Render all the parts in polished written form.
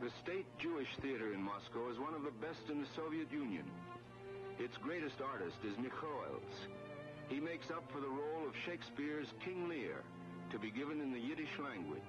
The State Jewish Theater in Moscow is one of the best in the Soviet Union. Its greatest artist is Mikhoels. He makes up for the role of Shakespeare's King Lear, to be given in the Yiddish language.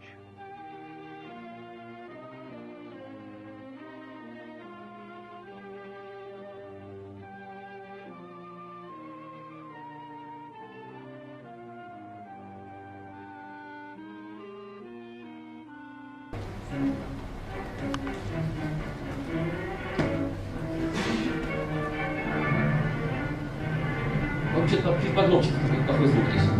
Он что-то преподносит, плохой звук есть.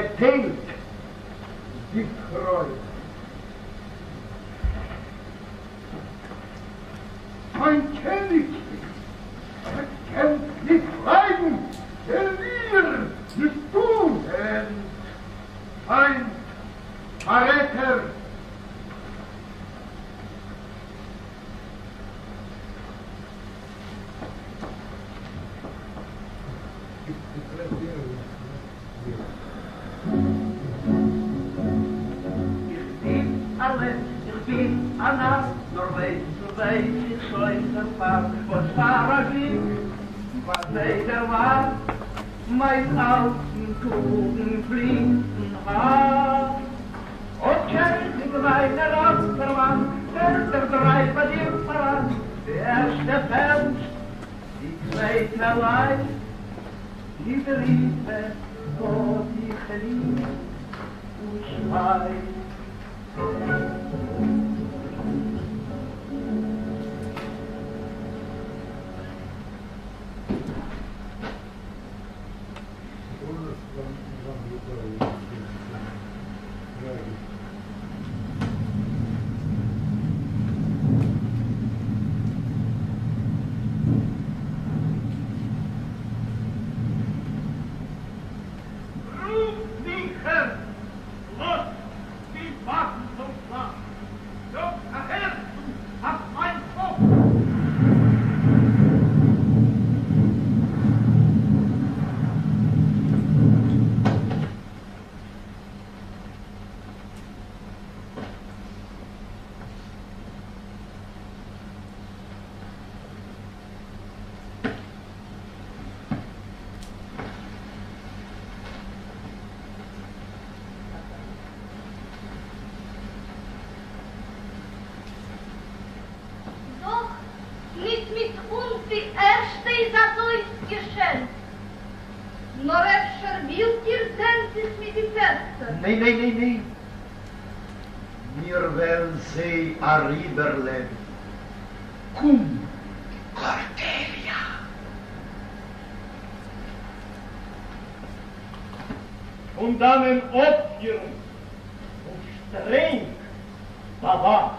geteilt die Freude. Mein König kennt nicht Leiden, der wir nicht tun. Ein Verräter. Ich bin Anna, Norwegen, ich schleunte Fahrt, was Fahrer ging, was leider war, mein alten Kuchen fliegen Haar. Und kennt in meiner Ratsverwandt, der Treiber dir voran, der erste Fels, die zweite Leid, die Briefe, wo ich lieb und schreit. Nee. Wir werden sie arriberleben. Cum, Cordelia. Und dann ein Opfer und streng, Baba.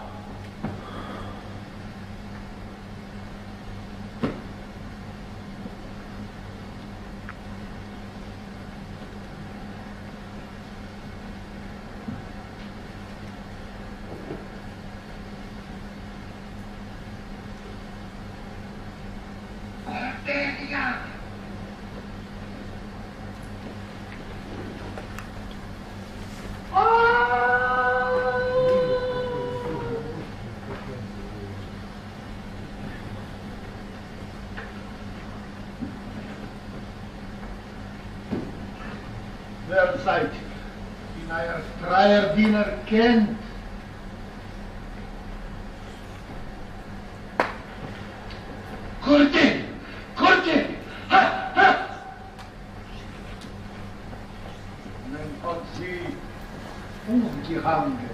Wer seid ihr? In euer freier Diener kennt. Kurte! Ha! Dann hat sie umgehangen.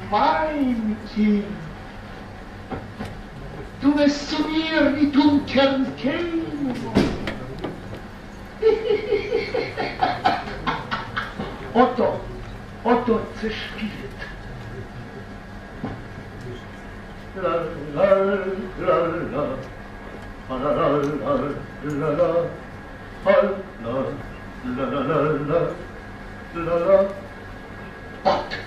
Mein Kind, du bist zu mir wie dunklen Kämmer. Otto zerspielt. La la la la, la la la la la, la la la la la, la la. Ott.